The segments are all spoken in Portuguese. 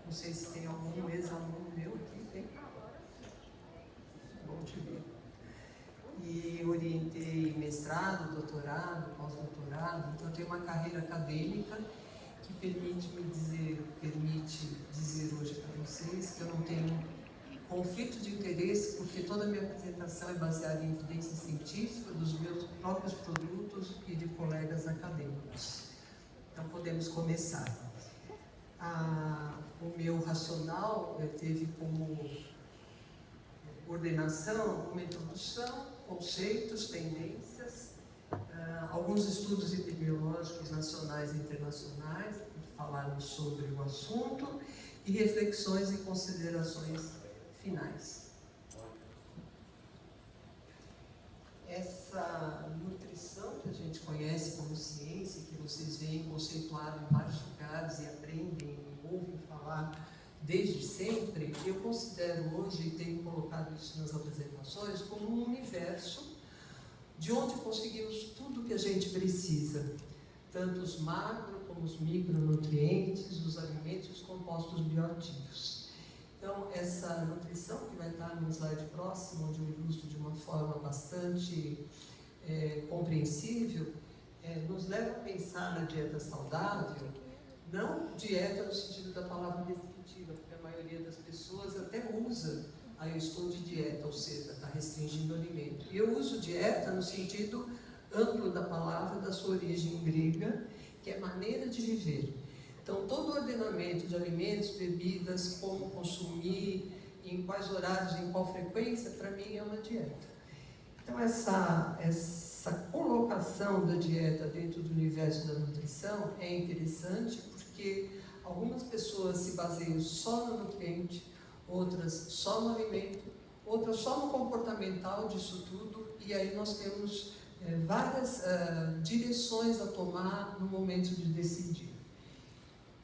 Não sei se tem algum ex-aluno meu aqui, tem? Bom te ver. E orientei mestrado, doutorado, pós-doutorado, então eu tenho uma carreira acadêmica que permite dizer hoje para vocês que eu não tenho conflito de interesse, porque toda a minha apresentação é baseada em evidência científica dos meus próprios produtos e de colegas acadêmicos. Então podemos começar. O meu racional teve como ordenação uma introdução, conceitos, tendências, alguns estudos epidemiológicos nacionais e internacionais, falarmos sobre o assunto, e reflexões e considerações finais. Essa nutrição que a gente conhece como ciência, que vocês veem conceituada em vários lugares e aprendem e ouvem falar desde sempre, eu considero hoje, e tenho colocado isso nas apresentações, como um universo de onde conseguimos tudo o que a gente precisa, tanto os macro como os micronutrientes, os alimentos e os compostos bioativos. Então, essa nutrição, que vai estar no slide próximo, onde eu ilustro de uma forma bastante compreensível, nos leva a pensar na dieta saudável, não dieta no sentido da palavra restritiva, porque a maioria das pessoas até usa, eu estou de dieta, ou seja, está restringindo o alimento. E eu uso dieta no sentido amplo da palavra, da sua origem grega, que é maneira de viver. Então, todo o ordenamento de alimentos, bebidas, como consumir, em quais horários, em qual frequência, para mim é uma dieta. Então, essa colocação da dieta dentro do universo da nutrição é interessante, porque algumas pessoas se baseiam só no nutriente, outras só no alimento, outras só no comportamental disso tudo, e aí nós temos várias direções a tomar no momento de decidir.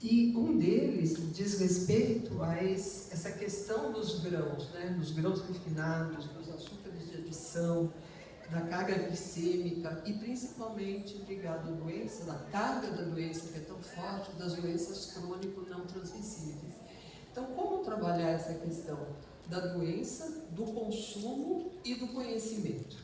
E um deles diz respeito a essa questão dos grãos, dos grãos refinados, dos açúcares de adição, da carga glicêmica e principalmente ligado à doença, da carga da doença que é tão forte, das doenças crônicas não transmissíveis. Então, como trabalhar essa questão da doença, do consumo e do conhecimento?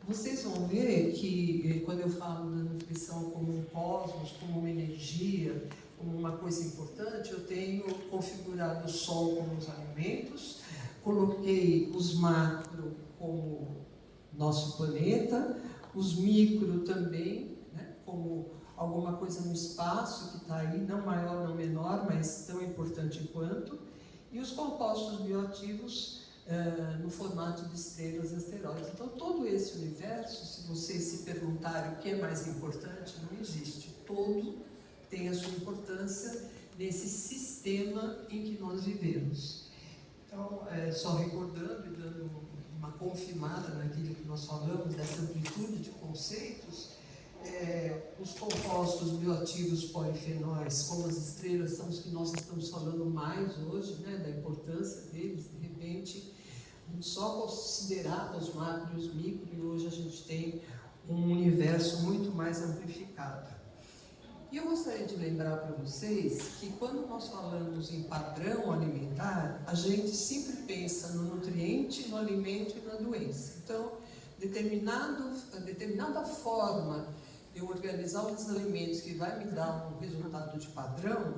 Vocês vão ver que, quando eu falo da nutrição como um cosmos, como uma energia, como uma coisa importante, eu tenho configurado o Sol como os alimentos, coloquei os macro como nosso planeta, os micro também, como alguma coisa no espaço que está aí, não maior, não menor, mas tão importante quanto, e os compostos bioativos no formato de estrelas e asteroides. Então, todo esse universo, se vocês se perguntarem o que é mais importante, não existe. Todo tem a sua importância nesse sistema em que nós vivemos. Então, só recordando e dando uma confirmada naquilo que nós falamos, dessa amplitude de conceitos, os compostos bioativos polifenóis, como as estrelas, são os que nós estamos falando mais hoje, da importância deles. De repente, só considerava os macro e os micro, e hoje a gente tem um universo muito mais amplificado. E eu gostaria de lembrar para vocês que quando nós falamos em padrão alimentar, a gente sempre pensa no nutriente, no alimento e na doença. Então, determinada forma de eu organizar os alimentos que vai me dar um resultado de padrão,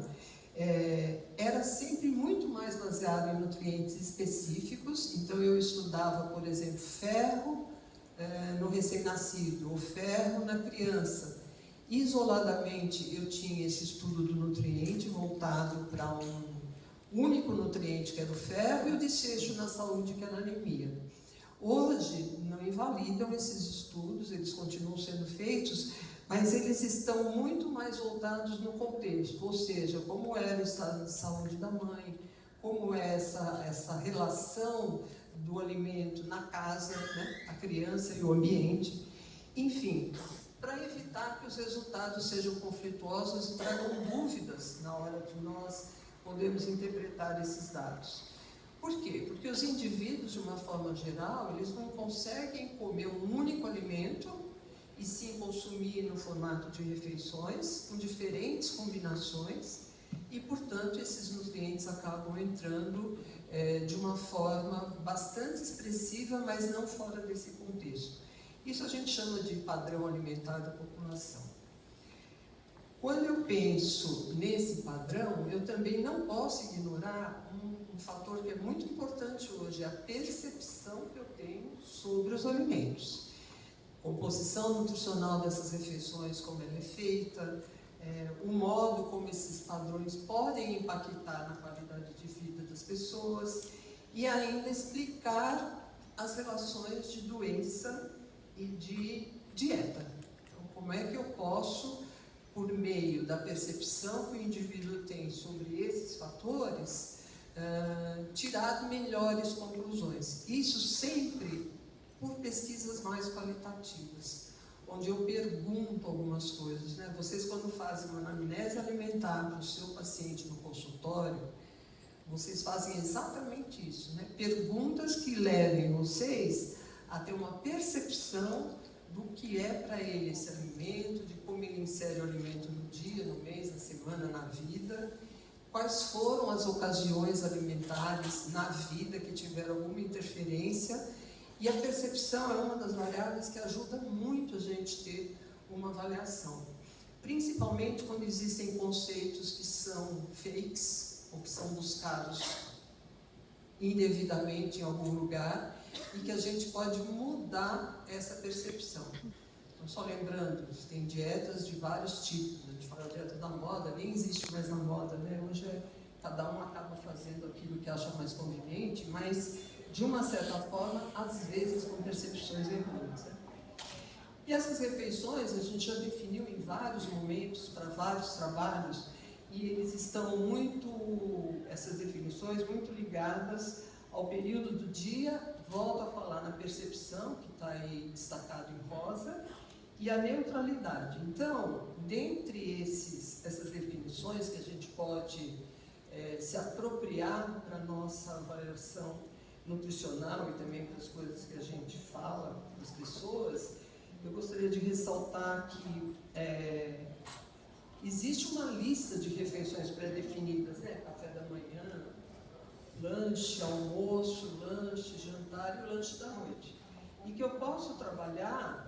era sempre muito mais baseado em nutrientes específicos. Então, eu estudava, por exemplo, ferro no recém-nascido, ou ferro na criança. Isoladamente, eu tinha esse estudo do nutriente voltado para um único nutriente, que era o ferro, e o desfecho na saúde, que era a anemia. Hoje, não invalidam esses estudos, eles continuam sendo feitos, mas eles estão muito mais voltados no contexto, ou seja, como era o estado de saúde da mãe, como é essa relação do alimento na casa, a criança e o ambiente, enfim, para evitar que os resultados sejam conflituosos e tragam dúvidas na hora de nós podermos interpretar esses dados. Por quê? Porque os indivíduos, de uma forma geral, eles não conseguem comer um único alimento e sim consumir no formato de refeições, com diferentes combinações, e, portanto, esses nutrientes acabam entrando de uma forma bastante expressiva, mas não fora desse contexto. Isso a gente chama de padrão alimentar da população. Quando eu penso nesse padrão, eu também não posso ignorar um fator que é muito importante hoje, a percepção que eu tenho sobre os alimentos. Composição nutricional dessas refeições, como ela é feita, o modo como esses padrões podem impactar na qualidade de vida das pessoas e ainda explicar as relações de doença e de dieta. Então, como é que eu posso, por meio da percepção que o indivíduo tem sobre esses fatores, tirar melhores conclusões. Isso sempre por pesquisas mais qualitativas, onde eu pergunto algumas coisas, né? Vocês, quando fazem uma anamnese alimentar para o seu paciente no consultório, vocês fazem exatamente isso, né? Perguntas que levem vocês a ter uma percepção do que é para ele esse alimento, de como ele insere o alimento no dia, no mês, na semana, na vida, quais foram as ocasiões alimentares na vida que tiveram alguma interferência. E a percepção é uma das variáveis que ajuda muito a gente ter uma avaliação. Principalmente quando existem conceitos que são fakes, ou que são buscados indevidamente em algum lugar, e que a gente pode mudar essa percepção. Então, só lembrando, tem dietas de vários tipos. A gente fala dieta da moda, nem existe mais na moda, né? Hoje cada um acaba fazendo aquilo que acha mais conveniente, mas de uma certa forma, às vezes com percepções errôneas. Né? E essas refeições a gente já definiu em vários momentos, para vários trabalhos, e eles estão essas definições, muito ligadas ao período do dia. Volto a falar na percepção, que está aí destacado em rosa, e a neutralidade. Então, dentre essas definições que a gente pode se apropriar para a nossa avaliação nutricional e também para as coisas que a gente fala para as pessoas, eu gostaria de ressaltar que existe uma lista de refeições pré-definidas, né? Café da manhã, lanche, almoço, lanche, jantar e o lanche da noite. E que eu posso trabalhar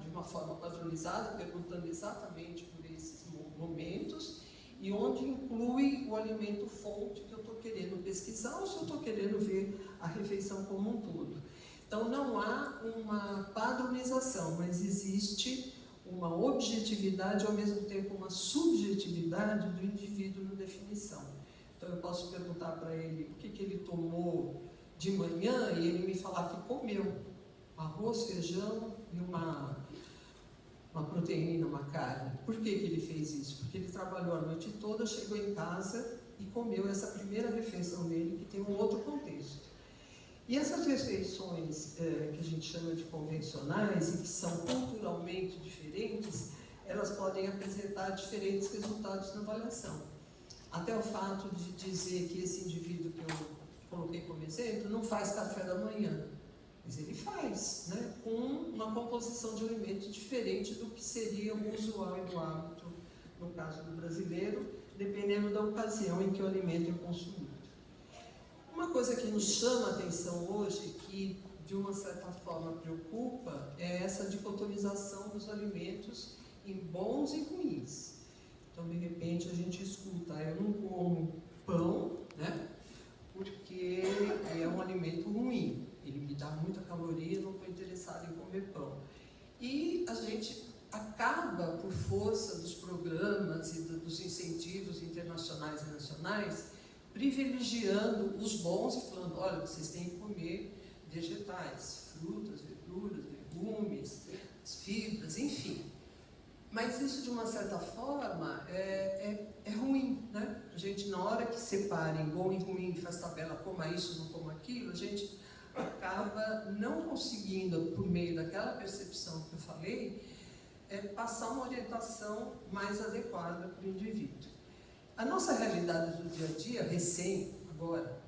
de uma forma padronizada, perguntando exatamente por esses momentos, e onde inclui o alimento fonte que eu estou querendo pesquisar ou se eu estou querendo ver a refeição como um todo. Então, não há uma padronização, mas existe uma objetividade e, ao mesmo tempo, uma subjetividade do indivíduo na definição. Então, eu posso perguntar para ele o que ele tomou de manhã e ele me falar que comeu arroz, feijão e uma proteína, uma carne. Por que ele fez isso? Porque ele trabalhou a noite toda, chegou em casa e comeu essa primeira refeição dele, que tem um outro contexto. E essas refeições que a gente chama de convencionais e que são culturalmente diferentes, elas podem apresentar diferentes resultados na avaliação. Até o fato de dizer que esse indivíduo que eu coloquei como exemplo não faz café da manhã, mas ele faz, né, com uma composição de alimentos diferente do que seria o usual e do hábito, no caso do brasileiro, dependendo da ocasião em que o alimento é consumido. Uma coisa que nos chama a atenção hoje, que de uma certa forma preocupa, é essa dicotomização dos alimentos em bons e ruins. Então, de repente, a gente escuta, eu não como pão, né, porque é um alimento ruim, ele me dá muita caloria, não estou interessado em comer pão. E a gente acaba, por força dos programas e dos incentivos internacionais e nacionais, privilegiando os bons e falando, olha, vocês têm que comer vegetais, frutas, verduras, legumes, fibras, enfim. Mas isso, de uma certa forma, é ruim, né? A gente, na hora que separa em bom e ruim, faz tabela, coma isso, não coma aquilo, a gente acaba não conseguindo, por meio daquela percepção que eu falei, passar uma orientação mais adequada para o indivíduo. A nossa realidade do dia a dia, recém, agora,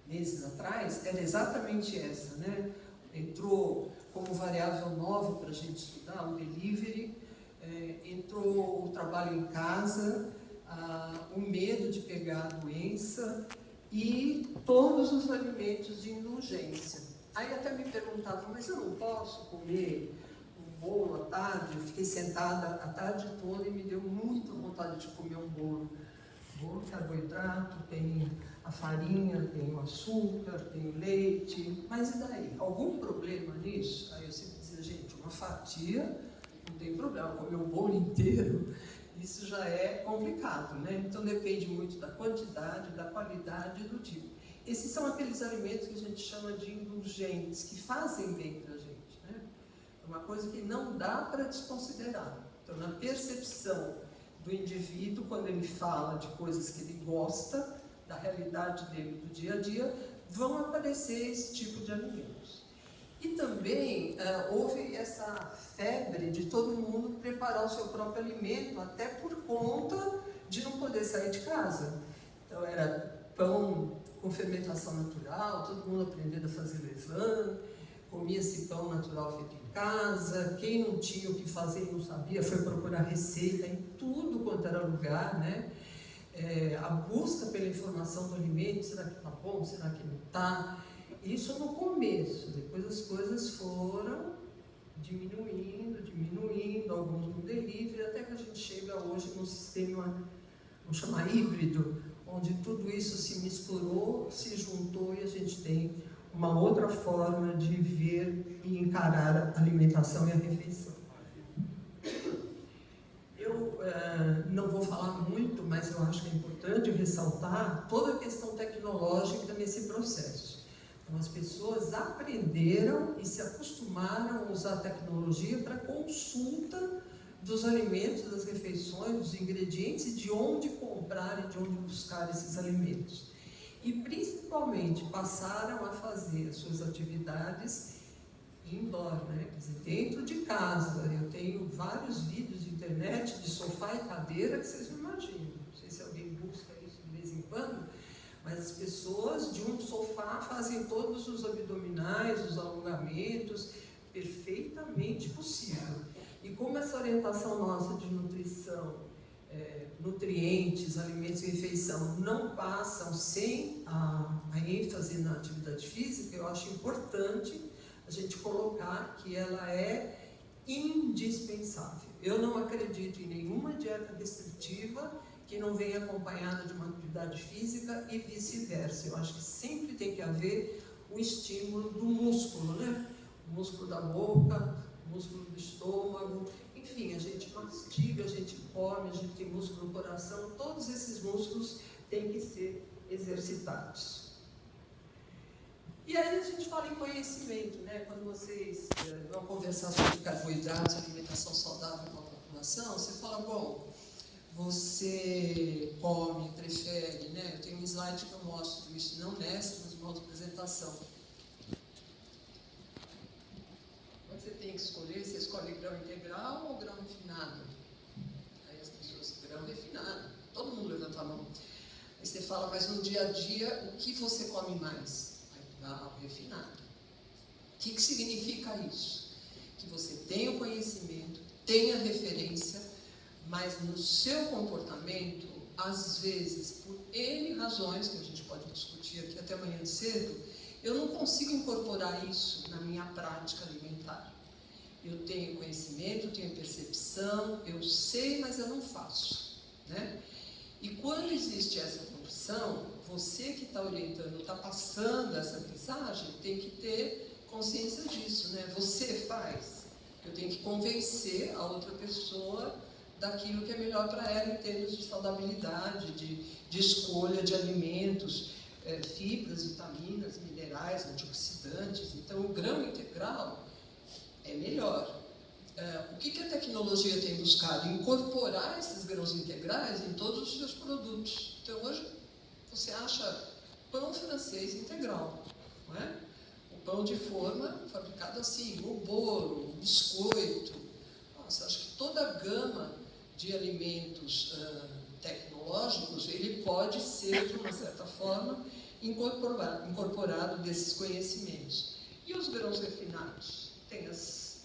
meses atrás, era exatamente essa, né? Entrou como variável nova para a gente estudar o delivery, entrou o trabalho em casa, o medo de pegar a doença e todos os alimentos de indulgência. Aí até me perguntavam, mas eu não posso comer um bolo à tarde? Eu fiquei sentada a tarde toda e me deu muita vontade de comer um bolo. Bolo, carboidrato, tem a farinha, tem o açúcar, tem o leite, mas e daí? Algum problema nisso? Aí eu sempre dizia, gente, uma fatia não tem problema, comer o bolo inteiro, isso já é complicado, né? Então depende muito da quantidade, da qualidade e do tipo. Esses são aqueles alimentos que a gente chama de indulgentes, que fazem bem para a gente, né? É uma coisa que não dá para desconsiderar. Então, na percepção do indivíduo, quando ele fala de coisas que ele gosta, da realidade dele do dia a dia, vão aparecer esse tipo de alimentos. E também houve essa febre de todo mundo preparar o seu próprio alimento, até por conta de não poder sair de casa. Então era pão com fermentação natural, todo mundo aprendendo a fazer levain, comia-se pão natural feito em casa, quem não tinha o que fazer e não sabia foi procurar receita em tudo quanto era lugar, né? A busca pela informação do alimento, será que está bom, será que não está? Isso no começo, depois as coisas foram diminuindo, alguns no delivery, até que a gente chega hoje num sistema, vamos chamar híbrido, onde tudo isso se misturou, se juntou e a gente tem uma outra forma de ver e encarar a alimentação e a refeição. Eu não vou falar muito, mas eu acho que é importante ressaltar toda a questão tecnológica nesse processo. Então, as pessoas aprenderam e se acostumaram a usar a tecnologia para consulta dos alimentos, das refeições, dos ingredientes e de onde comprar e de onde buscar esses alimentos. E, principalmente, passaram a fazer as suas atividades indoor, né? Quer dizer, dentro de casa. Eu tenho vários vídeos de internet de sofá e cadeira que vocês não imaginam. Não sei se alguém busca isso de vez em quando, mas as pessoas de um sofá fazem todos os abdominais, os alongamentos, perfeitamente possível. E como essa orientação nossa de nutrição, nutrientes, alimentos e refeição não passam sem a ênfase na atividade física, eu acho importante a gente colocar que ela é indispensável. Eu não acredito em nenhuma dieta restritiva que não venha acompanhada de uma atividade física e vice-versa. Eu acho que sempre tem que haver o estímulo do músculo, né? O músculo da boca, o músculo do estômago, enfim, a gente mastiga, a gente come, a gente tem músculo no coração, todos esses músculos têm que ser exercitados. E aí a gente fala em conhecimento, né? Quando vocês vão conversar sobre carboidratos, alimentação saudável com a população, você fala, bom, você come, prefere, né? Eu tenho um slide que eu mostro isso, não nessa, mas uma outra apresentação. Quando você tem que escolher, você escolhe grão integral ou grão refinado? Aí as pessoas, grão refinado, todo mundo levanta a mão. Aí você fala, mas no dia a dia, o que você come mais? Ao refinado. O que significa isso? Que você tenha o conhecimento, tenha a referência, mas no seu comportamento, às vezes, por N razões, que a gente pode discutir aqui até amanhã cedo, eu não consigo incorporar isso na minha prática alimentar. Eu tenho conhecimento, tenho percepção, eu sei, mas eu não faço, né? E quando existe essa condição, você que está orientando, está passando essa mensagem, tem que ter consciência disso, né? Você faz. Eu tenho que convencer a outra pessoa daquilo que é melhor para ela em termos de saudabilidade, de escolha de alimentos, fibras, vitaminas, minerais, antioxidantes. Então, o grão integral é melhor. O que a tecnologia tem buscado? Incorporar esses grãos integrais em todos os seus produtos. Então, hoje, você acha pão francês integral, não é? O pão de forma fabricado assim, o bolo, o biscoito. Nossa, acho que toda a gama de alimentos tecnológicos, ele pode ser, de uma certa forma, incorporado desses conhecimentos. E os grãos refinados? Tem as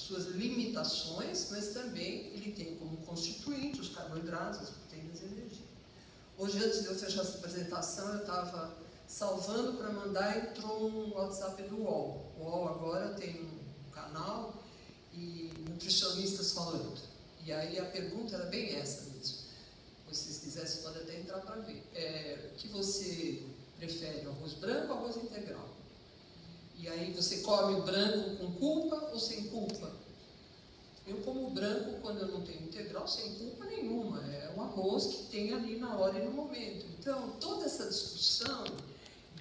suas limitações, mas também ele tem como constituinte os carboidratos, as proteínas e a energia. Hoje, antes de eu fechar essa apresentação, eu estava salvando para mandar, entrou um WhatsApp do UOL. O UOL agora tem um canal e nutricionistas falando. E aí a pergunta era bem essa mesmo. Se vocês quisessem, podem até entrar para ver. O que você prefere, arroz branco ou arroz integral? E aí você come branco com culpa ou sem culpa? Eu como branco quando eu não tenho integral, sem culpa nenhuma. É o arroz que tem ali na hora e no momento. Então, toda essa discussão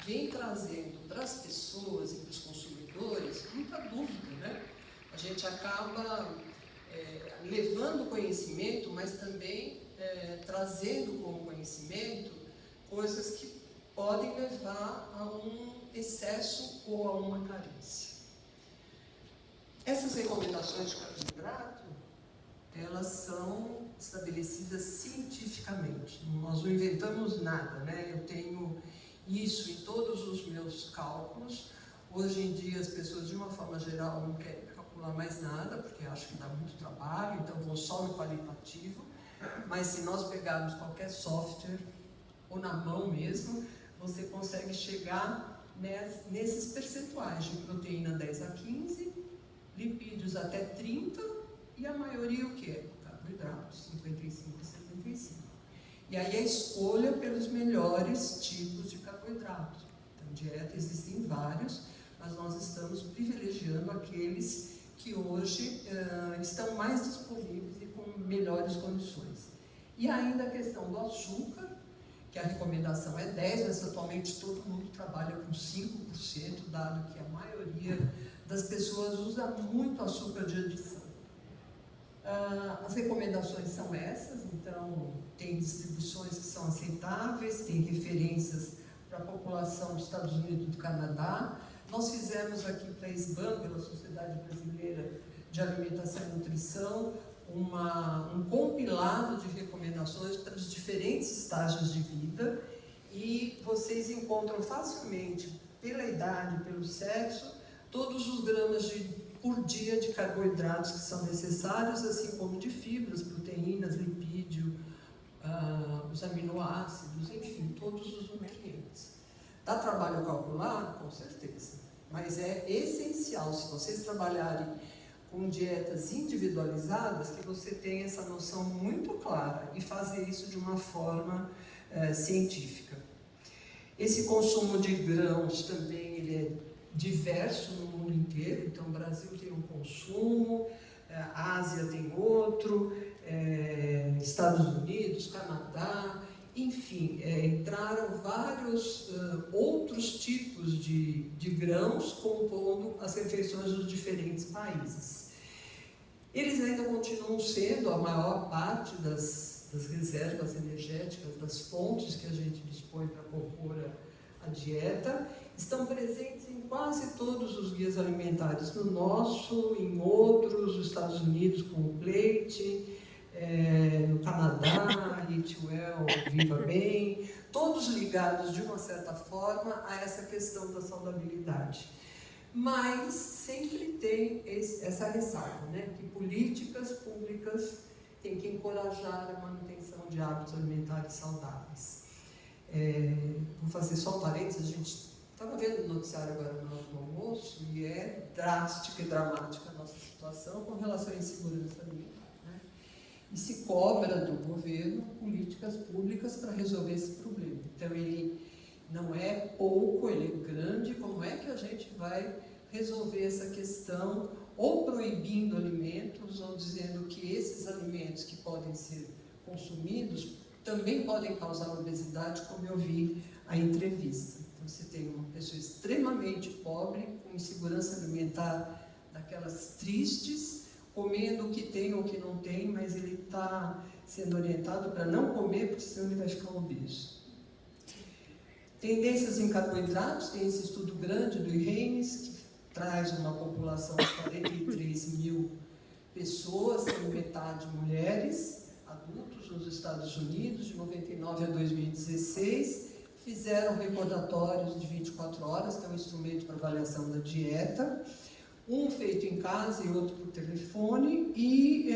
vem trazendo para as pessoas e para os consumidores muita dúvida, né? A gente acaba levando conhecimento, mas também trazendo como conhecimento coisas que podem levar a um excesso ou a uma carência. Essas recomendações de carboidrato, elas são estabelecidas cientificamente. Nós não inventamos nada, né? Eu tenho isso em todos os meus cálculos. Hoje em dia as pessoas, de uma forma geral, não querem calcular mais nada, porque acham que dá muito trabalho, então vão só no qualitativo. Mas se nós pegarmos qualquer software, ou na mão mesmo, você consegue chegar nesses percentuais de proteína 10 a 15, lipídios até 30, e a maioria o que? Carboidratos, 55 e 75. E aí a escolha pelos melhores tipos de carboidratos. Então, dieta existem vários, mas nós estamos privilegiando aqueles que hoje estão mais disponíveis e com melhores condições. E ainda a questão do açúcar, que a recomendação é 10, mas atualmente todo mundo trabalha com 5%, dado que a maioria das pessoas usa muito açúcar de adição. As recomendações são essas, então tem distribuições que são aceitáveis, tem referências para a população dos Estados Unidos e do Canadá. Nós fizemos aqui para a SBAN, pela Sociedade Brasileira de Alimentação e Nutrição, um compilado de recomendações para os diferentes estágios de vida, e vocês encontram facilmente, pela idade, pelo sexo, todos os gramas por dia de carboidratos que são necessários, assim como de fibras, proteínas, lipídio, os aminoácidos, enfim, todos os nutrientes. Dá trabalho calcular? Com certeza, mas é essencial, se vocês trabalharem com dietas individualizadas, que você tenha essa noção muito clara e fazer isso de uma forma científica. Esse consumo de grãos também ele é diverso no mundo inteiro, então o Brasil tem um consumo, a Ásia tem outro, Estados Unidos, Canadá, enfim, entraram vários outros tipos de grãos compondo as refeições dos diferentes países. Eles ainda continuam sendo a maior parte das reservas energéticas, das fontes que a gente dispõe para compor a dieta, estão presentes em quase todos os guias alimentares, no nosso, em outros, nos Estados Unidos com o Plate, no Canadá, Eat Well, Viva Bem, todos ligados de uma certa forma a essa questão da saudabilidade. Mas sempre tem essa ressalva, né? Que políticas públicas têm que encorajar a manutenção de hábitos alimentares saudáveis. Vou fazer só um parênteses, a gente estava vendo o noticiário agora no almoço e é drástica e dramática a nossa situação com relação à insegurança alimentar, né? E se cobra do governo políticas públicas para resolver esse problema. Então ele não é pouco, ele é grande. Como é que a gente vai resolver essa questão, ou proibindo alimentos, ou dizendo que esses alimentos que podem ser consumidos também podem causar obesidade, como eu vi a entrevista. Então, você tem uma pessoa extremamente pobre, com insegurança alimentar daquelas tristes, comendo o que tem ou o que não tem, mas ele está sendo orientado para não comer, porque senão ele vai ficar obeso. Tendências em carboidratos, tem esse estudo grande do IRENES, que traz uma população de 43 mil pessoas, sendo metade mulheres, adultos nos Estados Unidos, de 99 a 2016, fizeram recordatórios de 24 horas, que é um instrumento para avaliação da dieta. um feito em casa e outro por telefone, e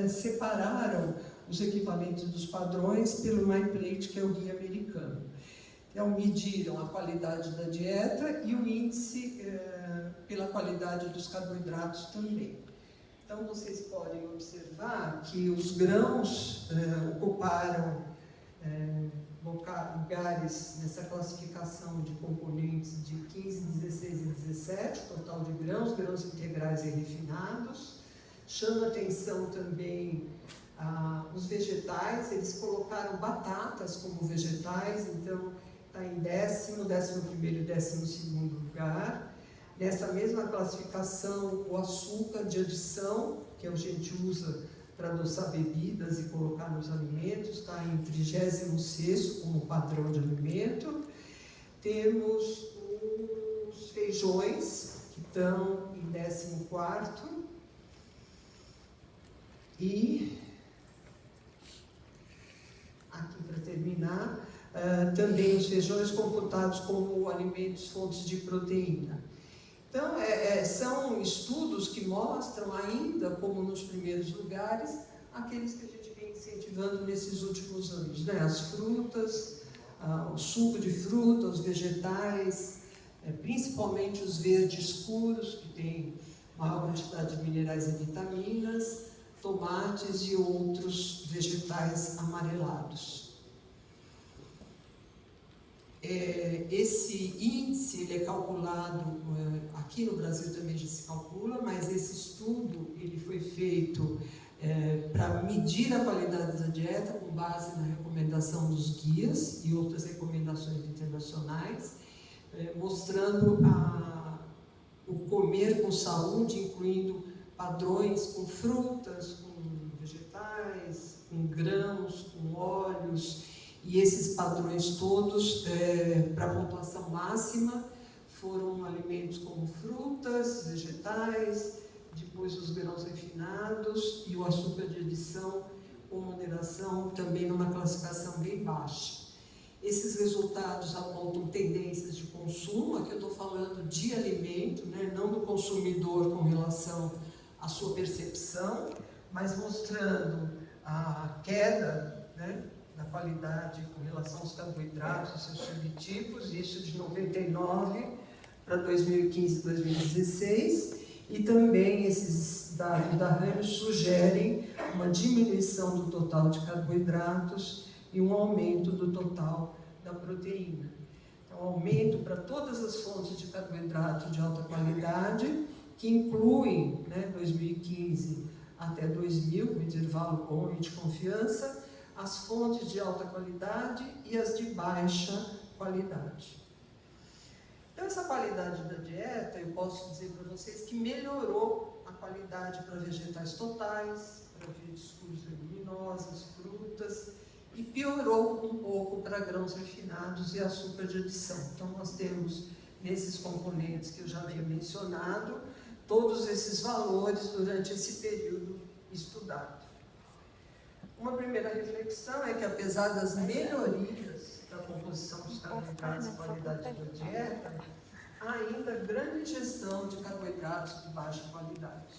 separaram os equipamentos dos padrões pelo MyPlate, que é o guia americano. Então, mediram a qualidade da dieta e o índice pela qualidade dos carboidratos também. Então, vocês podem observar que os grãos ocuparam lugares nessa classificação de componentes de 15, 16 e 17, total de grãos integrais e refinados. Chama atenção também os vegetais, eles colocaram batatas como vegetais, então está em 10º, 11º e 12º lugar. Nessa mesma classificação, o açúcar de adição, que a gente usa para adoçar bebidas e colocar nos alimentos, está em 36º como padrão de alimento. Temos os feijões, que estão em 14º. E, aqui para terminar, também os feijões computados como alimentos fontes de proteína. Então, são estudos que mostram ainda, como nos primeiros lugares, aqueles que a gente vem incentivando nesses últimos anos, né? As frutas, o suco de fruta, os vegetais, principalmente os verdes escuros, que têm maior quantidade de minerais e vitaminas, tomates e outros vegetais amarelados. Esse índice ele é calculado, aqui no Brasil também já se calcula, mas esse estudo ele foi feito para medir a qualidade da dieta com base na recomendação dos guias e outras recomendações internacionais, mostrando o comer com saúde, incluindo padrões com frutas, com vegetais, com grãos, com óleos. E esses padrões todos, para a pontuação máxima, foram alimentos como frutas, vegetais, depois os grãos refinados e o açúcar de adição com moderação, também numa classificação bem baixa. Esses resultados apontam tendências de consumo, aqui eu estou falando de alimento, né, não do consumidor com relação à sua percepção, mas mostrando a queda, né, da qualidade com relação aos carboidratos, seus subtipos, isso de 99 para 2015 e 2016, e também esses dados da RAM sugerem uma diminuição do total de carboidratos e um aumento do total da proteína. Então, aumento para todas as fontes de carboidrato de alta qualidade, que incluem, né, 2015 até 2000, com intervalo bom e de confiança, as fontes de alta qualidade e as de baixa qualidade. Então, essa qualidade da dieta, eu posso dizer para vocês que melhorou a qualidade para vegetais totais, para verdes escuros e leguminosas, frutas, e piorou um pouco para grãos refinados e açúcar de adição. Então, nós temos, nesses componentes que eu já havia mencionado, todos esses valores durante esse período estudado. Uma primeira reflexão é que, apesar das melhorias da composição dos carboidratos e qualidade da dieta, há ainda grande ingestão de carboidratos de baixa qualidade.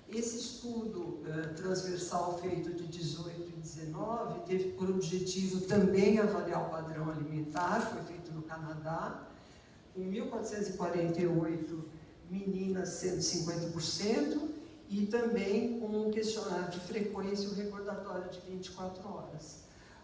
Esse estudo transversal feito de 18 e 19 teve por objetivo também avaliar o padrão alimentar, foi feito no Canadá, com 1.448 meninas sendo 50%, e também com um questionário de frequência e um recordatório de 24 horas.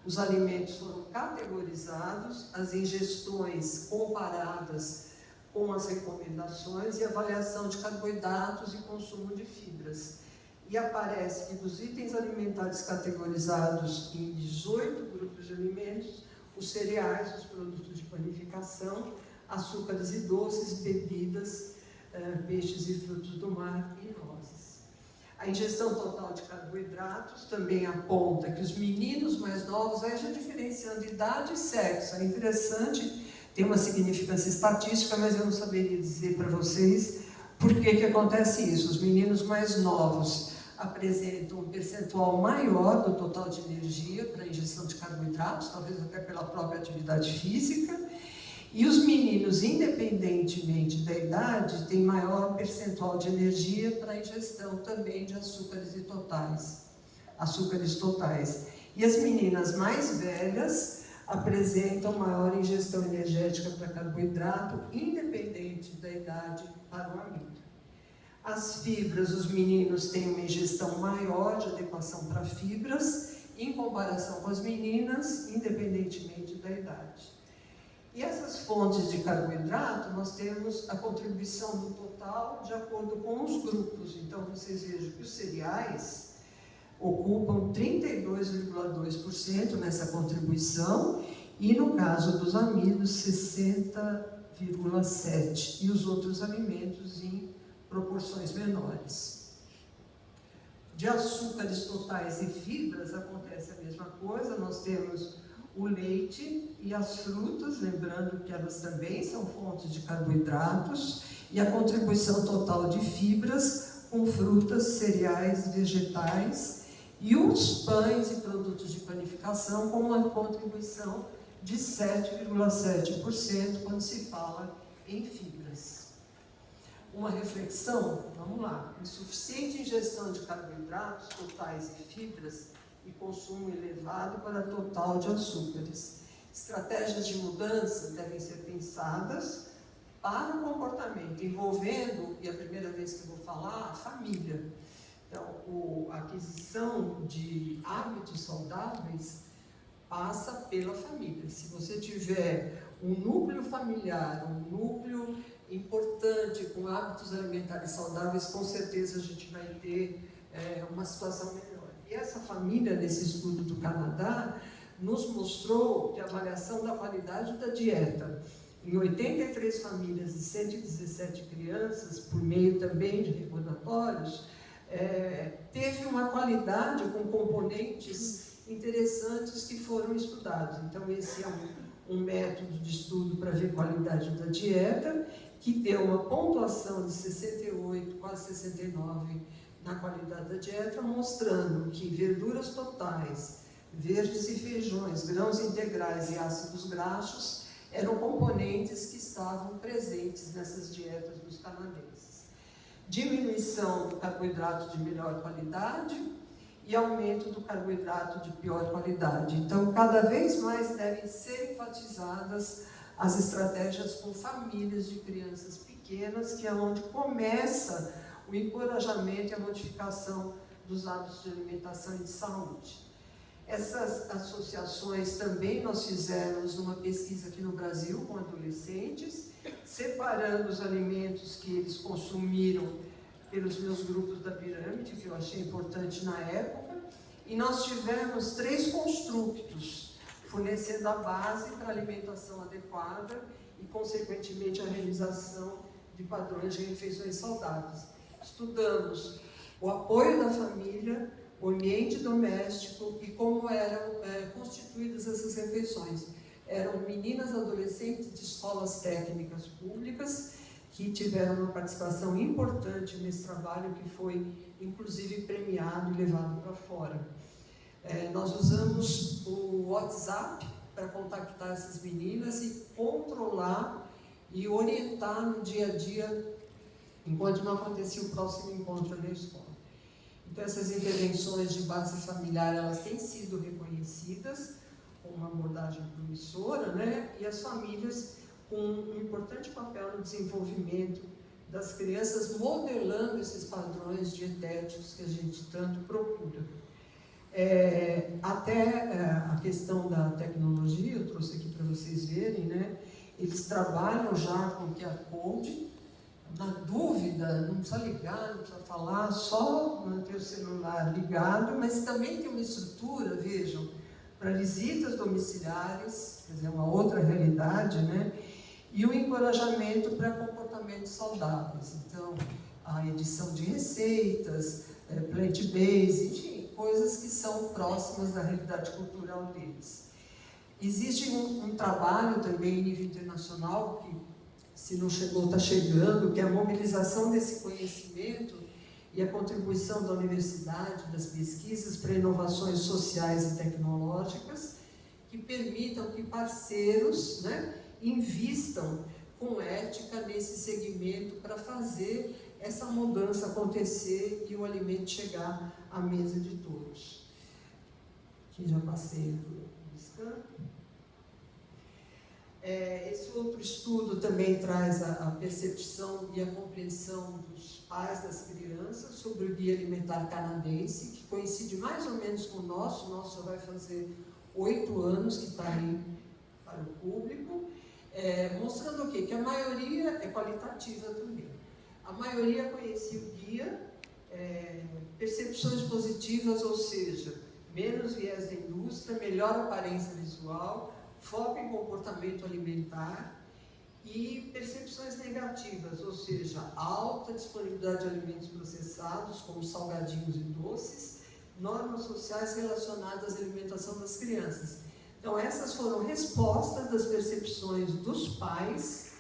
Os alimentos foram categorizados, as ingestões comparadas com as recomendações e avaliação de carboidratos e consumo de fibras. E aparece que dos itens alimentares categorizados em 18 grupos de alimentos, os cereais, os produtos de panificação, açúcares e doces, bebidas, peixes e frutos do mar e nozes. A ingestão total de carboidratos também aponta que os meninos mais novos, aí já diferenciando idade e sexo, é interessante, tem uma significância estatística, mas eu não saberia dizer para vocês por que acontece isso. Os meninos mais novos apresentam um percentual maior do total de energia para a ingestão de carboidratos, talvez até pela própria atividade física, E os meninos, independentemente da idade, têm maior percentual de energia para ingestão também de açúcares totais. E as meninas mais velhas apresentam maior ingestão energética para carboidrato, independente da idade para o amido. As fibras, os meninos têm uma ingestão maior de adequação para fibras, em comparação com as meninas, independentemente da idade. E essas fontes de carboidrato, nós temos a contribuição do total de acordo com os grupos. Então, vocês vejam que os cereais ocupam 32,2% nessa contribuição e, no caso dos amidos, 60,7%. E os outros alimentos em proporções menores. De açúcares totais e fibras, acontece a mesma coisa. Nós temos o leite e as frutas, lembrando que elas também são fontes de carboidratos, e a contribuição total de fibras com frutas, cereais, vegetais, e os pães e produtos de panificação com uma contribuição de 7,7% quando se fala em fibras. Uma reflexão, vamos lá, insuficiente ingestão de carboidratos totais e fibras e consumo elevado para total de açúcares. Estratégias de mudança devem ser pensadas para o comportamento, envolvendo, e é a primeira vez que eu vou falar, a família. Então, a aquisição de hábitos saudáveis passa pela família. Se você tiver um núcleo familiar, um núcleo importante com hábitos alimentares saudáveis, com certeza a gente vai ter uma situação melhor. E essa família, nesse estudo do Canadá, nos mostrou que a avaliação da qualidade da dieta em 83 famílias e 117 crianças, por meio também de recordatórios, teve uma qualidade com componentes interessantes que foram estudados. Então, esse é um método de estudo para ver qualidade da dieta, que deu uma pontuação de 68, quase 69 na qualidade da dieta, mostrando que verduras totais, verdes e feijões, grãos integrais e ácidos graxos eram componentes que estavam presentes nessas dietas dos canadenses. Diminuição do carboidrato de melhor qualidade e aumento do carboidrato de pior qualidade. Então, cada vez mais devem ser enfatizadas as estratégias com famílias de crianças pequenas, que é onde começa o encorajamento e a modificação dos hábitos de alimentação e de saúde. Essas associações também nós fizemos uma pesquisa aqui no Brasil com adolescentes, separando os alimentos que eles consumiram pelos meus grupos da pirâmide, que eu achei importante na época, e nós tivemos 3 construtos, fornecendo a base para a alimentação adequada e, consequentemente, a realização de padrões de refeições saudáveis. Estudamos o apoio da família, o ambiente doméstico e como eram constituídas essas refeições. Eram meninas adolescentes de escolas técnicas públicas que tiveram uma participação importante nesse trabalho, que foi, inclusive, premiado e levado para fora. Nós usamos o WhatsApp para contactar essas meninas e controlar e orientar no dia a dia, enquanto não acontecia o próximo encontro na escola. Então, essas intervenções de base familiar, elas têm sido reconhecidas com uma abordagem promissora, né? E as famílias com um importante papel no desenvolvimento das crianças, modelando esses padrões dietéticos que a gente tanto procura. A questão da tecnologia, eu trouxe aqui para vocês verem, né? Eles trabalham já com QR Code. Na dúvida, não precisa ligar, não precisa falar, só manter o celular ligado, mas também tem uma estrutura, vejam, para visitas domiciliares, quer dizer, uma outra realidade, né? E o encorajamento para comportamentos saudáveis. Então, a edição de receitas, plant-based, enfim, coisas que são próximas da realidade cultural deles. Existe um trabalho também em nível internacional, que se não chegou, está chegando, que é a mobilização desse conhecimento e a contribuição da universidade, das pesquisas para inovações sociais e tecnológicas que permitam que parceiros, né, invistam com ética nesse segmento para fazer essa mudança acontecer e o alimento chegar à mesa de todos. Aqui já passei do scan. Esse outro estudo também traz a percepção e a compreensão dos pais das crianças sobre o Guia Alimentar Canadense, que coincide mais ou menos com o nosso já vai fazer 8 anos que está aí para o público, mostrando o quê? Que a maioria é qualitativa também. A maioria conhecia o guia, percepções positivas, ou seja, menos viés da indústria, melhor aparência visual, foco em comportamento alimentar e percepções negativas, ou seja, alta disponibilidade de alimentos processados, como salgadinhos e doces, normas sociais relacionadas à alimentação das crianças. Então, essas foram respostas das percepções dos pais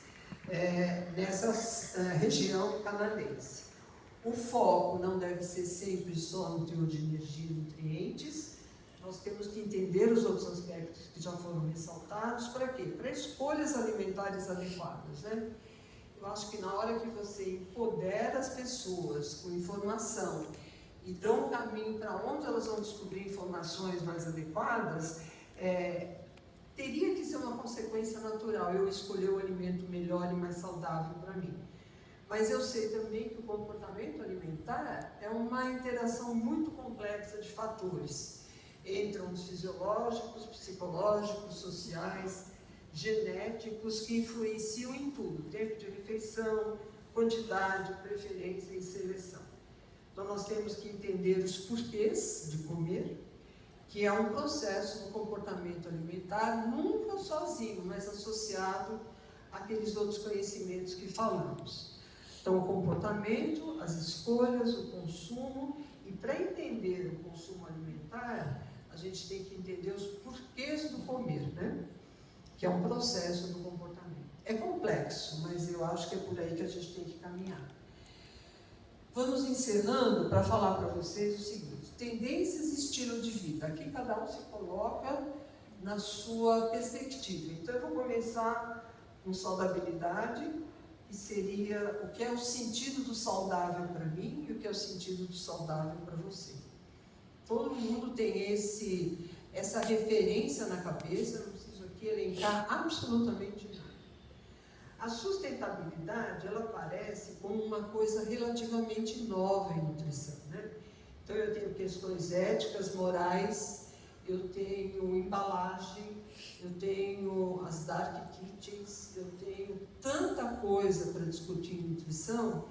nessa região canadense. O foco não deve ser sempre só no teor de energia e nutrientes. Nós temos que entender os outros aspectos que já foram ressaltados. Para quê? Para escolhas alimentares adequadas, né? Eu acho que na hora que você empodera as pessoas com informação e dão um caminho para onde elas vão descobrir informações mais adequadas, teria que ser uma consequência natural eu escolher o alimento melhor e mais saudável para mim. Mas eu sei também que o comportamento alimentar é uma interação muito complexa de fatores. Entram os fisiológicos, psicológicos, sociais, genéticos, que influenciam em tudo. Tempo de refeição, quantidade, preferência e seleção. Então nós temos que entender os porquês de comer, que é um processo do comportamento alimentar, nunca sozinho, mas associado àqueles outros conhecimentos que falamos. Então, o comportamento, as escolhas, o consumo, e para entender o consumo alimentar, a gente tem que entender os porquês do comer, né? Que é um processo do comportamento. É complexo, mas eu acho que é por aí que a gente tem que caminhar. Vamos encerrando para falar para vocês o seguinte: tendências e estilo de vida. Aqui cada um se coloca na sua perspectiva. Então eu vou começar com saudabilidade, que seria o que é o sentido do saudável para mim e o que é o sentido do saudável para você. Todo mundo tem essa referência na cabeça, não preciso aqui elencar absolutamente nada. A sustentabilidade, ela aparece como uma coisa relativamente nova em nutrição, né? Então eu tenho questões éticas, morais, eu tenho embalagem, eu tenho as dark kitchens, eu tenho tanta coisa para discutir em nutrição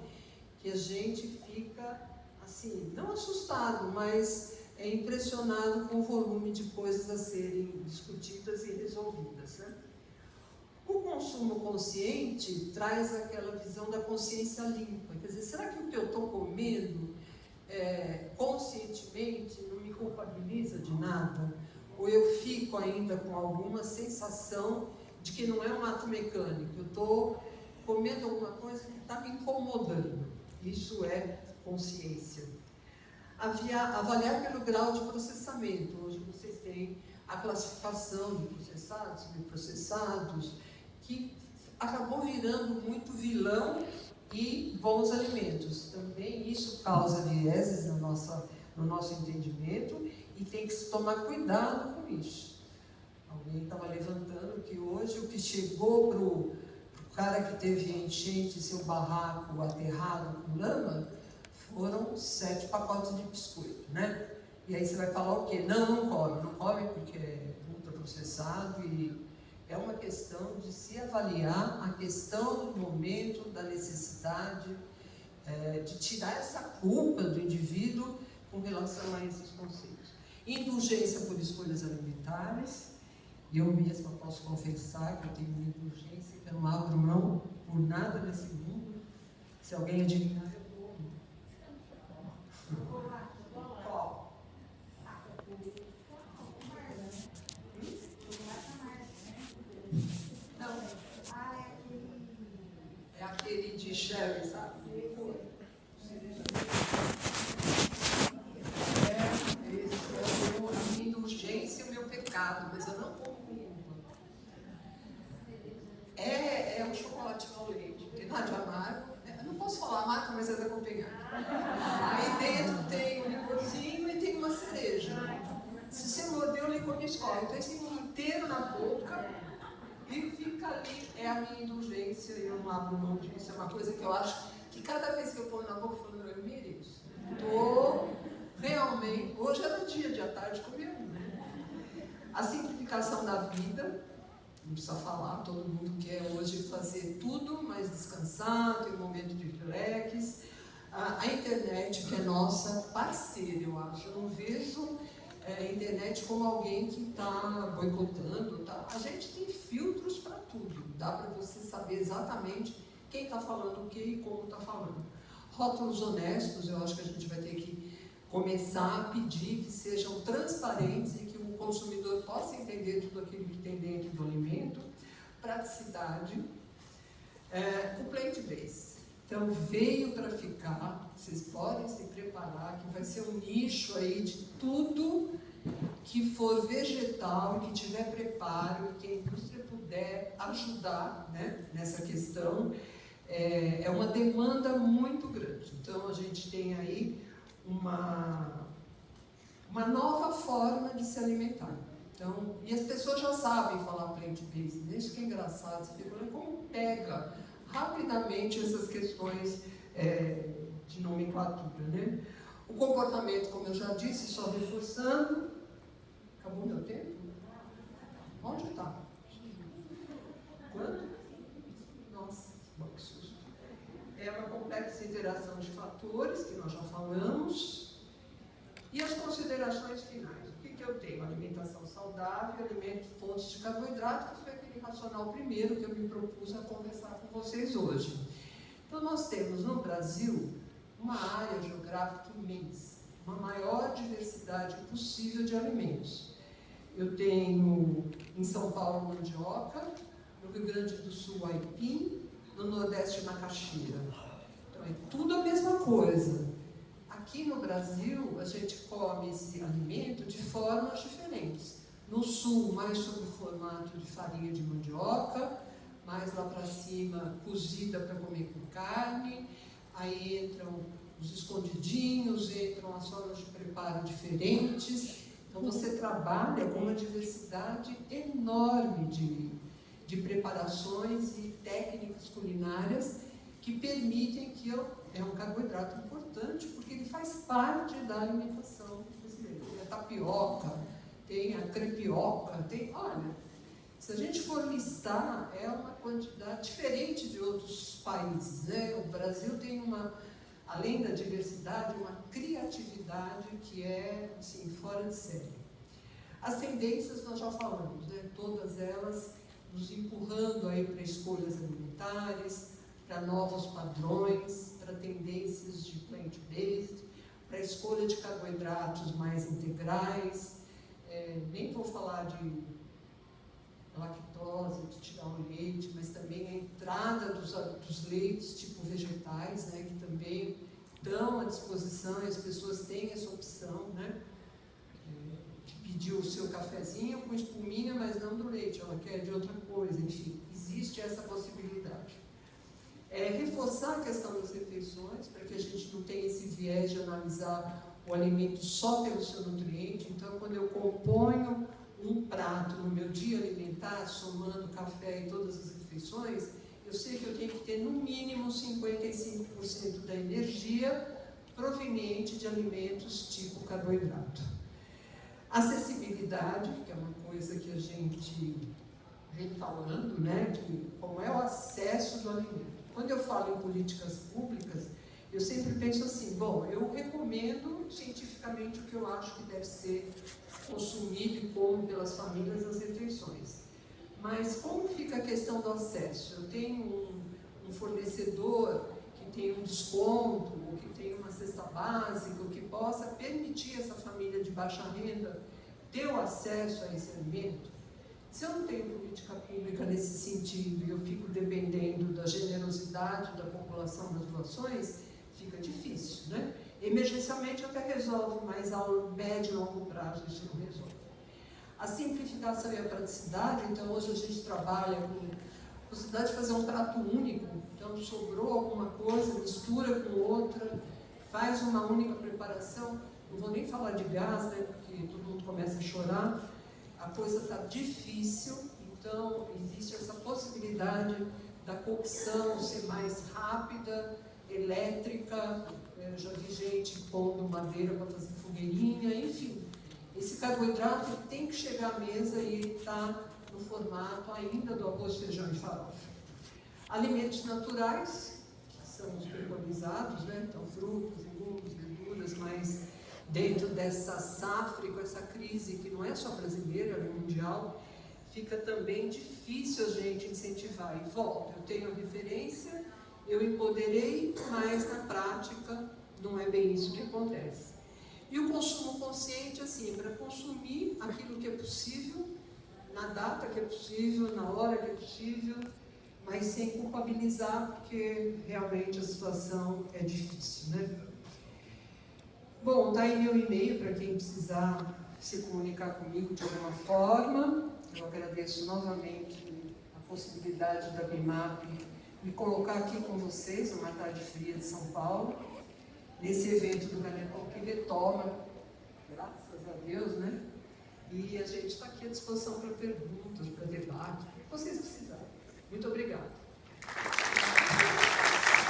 que a gente fica assim, não assustado, mas impressionado com o volume de coisas a serem discutidas e resolvidas, né? O consumo consciente traz aquela visão da consciência limpa. Quer dizer, será que o que eu estou comendo conscientemente não me culpabiliza de nada? Ou eu fico ainda com alguma sensação de que não é um ato mecânico, eu estou comendo alguma coisa que está me incomodando? Isso é consciência. Avaliar pelo grau de processamento. Hoje vocês têm a classificação de processados, semiprocessados, que acabou virando muito vilão e bons alimentos. Também isso causa vieses no nosso entendimento e tem que se tomar cuidado com isso. Alguém estava levantando que hoje o que chegou para o cara que teve enchente seu barraco aterrado com lama foram 7 pacotes de biscoito, né? E aí você vai falar o quê? Não come porque é ultraprocessado. E é uma questão de se avaliar a questão do momento, da necessidade, de tirar essa culpa do indivíduo com relação a esses conceitos. Indulgência por escolhas alimentares. E eu mesma posso confessar que eu tenho uma indulgência, que eu não abro mão por nada nesse mundo. Se alguém adivinhar, eu como. Qual? Não. É aquele de sherry, sabe? Esse é a minha indulgência e o meu pecado, mas eu não como. Aí dentro tem um licorzinho e tem uma cereja. Se você morder o licor, não escorre. Então esse vinho inteiro na boca e fica ali. É a minha indulgência e eu não abro mão disso. É uma coisa que eu acho que cada vez que eu ponho na boca, eu falo, não, eu mereço. Realmente, hoje era dia à tarde comer um. A simplificação da vida, não precisa falar, todo mundo quer hoje fazer tudo, mas descansar, ter um momento de relax. A internet, que é nossa parceira, eu acho. Eu não vejo a internet como alguém que está boicotando. Tá? A gente tem filtros para tudo. Dá para você saber exatamente quem está falando o que e como está falando. Rótulos honestos, eu acho que a gente vai ter que começar a pedir que sejam transparentes e que o consumidor possa entender tudo aquilo que tem dentro do alimento. Praticidade. O plant-based. Então, veio para ficar, vocês podem se preparar, que vai ser um nicho aí de tudo que for vegetal e que tiver preparo e que a indústria puder ajudar, né, nessa questão. É uma demanda muito grande. Então, a gente tem aí uma nova forma de se alimentar. Então, e as pessoas já sabem falar plant-based, isso que é engraçado, você fica olhando como pega rapidamente essas questões de nomenclatura, né? O comportamento, como eu já disse, só reforçando. Acabou meu tempo? Onde está? Quanto? Nossa, que susto. É uma complexa interação de fatores, que nós já falamos. E as considerações finais. O que eu tenho? Alimentação saudável, alimento fontes de carboidrato, que foi aquele racional primeiro que eu me propus a conversar com vocês hoje. Então, nós temos no Brasil uma área geográfica imensa, uma maior diversidade possível de alimentos. Eu tenho em São Paulo mandioca, no Rio Grande do Sul aipim, no Nordeste macaxeira. Então, é tudo a mesma coisa. Aqui no Brasil, a gente come esse alimento de formas diferentes. No Sul, mais sob o formato de farinha de mandioca, mais lá para cima, cozida para comer com carne. Aí entram os escondidinhos, entram as formas de preparo diferentes. Então, você trabalha com uma diversidade enorme de preparações e técnicas culinárias que permitem que é um carboidrato importante, porque ele faz parte da alimentação brasileira. Tem a tapioca, tem a crepioca, olha, se a gente for listar, é uma quantidade diferente de outros países, né? O Brasil tem além da diversidade, uma criatividade que é, assim, fora de série. As tendências nós já falamos, né? Todas elas nos empurrando aí para escolhas alimentares, para novos padrões, para tendências de plant-based, para a escolha de carboidratos mais integrais. Nem vou falar de lactose, de tirar o leite, mas também a entrada dos leites tipo vegetais, né, que também estão à disposição e as pessoas têm essa opção, né, de pedir o seu cafezinho com espuminha, mas não do leite, ela quer de outra coisa, enfim, existe essa possibilidade. Reforçar a questão das refeições, para que a gente não tenha esse viés de analisar o alimento só pelo seu nutriente. Então, quando eu componho um prato no meu dia alimentar, somando café e todas as refeições, eu sei que eu tenho que ter no mínimo 55% da energia proveniente de alimentos tipo carboidrato. Acessibilidade, que é uma coisa que a gente vem falando, né, que como é o acesso do alimento. Quando eu falo em políticas públicas, eu sempre penso assim, bom, eu recomendo cientificamente o que eu acho que deve ser consumido e como pelas famílias as refeições. Mas como fica a questão do acesso? Eu tenho um fornecedor que tem um desconto, ou que tem uma cesta básica, ou que possa permitir essa família de baixa renda ter o acesso a esse alimento? Se eu não tenho política pública nesse sentido e eu fico dependendo da generosidade da população das doações, fica difícil, né? Emergencialmente até resolve, mas ao médio e longo prazo isso não resolve. A simplificação e a praticidade, então hoje a gente trabalha com a possibilidade de fazer um prato único, então sobrou alguma coisa, mistura com outra, faz uma única preparação. Não vou nem falar de gás, né, porque todo mundo começa a chorar. A coisa está difícil, então existe essa possibilidade da cocção ser mais rápida, elétrica. Eu já vi gente pondo madeira para fazer fogueirinha, enfim. Esse carboidrato tem que chegar à mesa e ele está no formato ainda do arroz, feijão e farofa. Alimentos naturais, que são os preconizados, né? Então frutas, legumes, verduras, mas dentro dessa safra e com essa crise que não é só brasileira, é mundial, fica também difícil a gente incentivar. E volta, eu tenho referência, eu empoderei, mas na prática não é bem isso que acontece. E o consumo consciente, assim, para consumir aquilo que é possível, na data que é possível, na hora que é possível, mas sem culpabilizar, porque realmente a situação é difícil, né? Bom, tá aí meu e-mail para quem precisar se comunicar comigo de alguma forma. Eu agradeço novamente a possibilidade da BIMAP me colocar aqui com vocês, numa tarde fria de São Paulo, nesse evento do Ganepal que retoma, graças a Deus, né? E a gente está aqui à disposição para perguntas,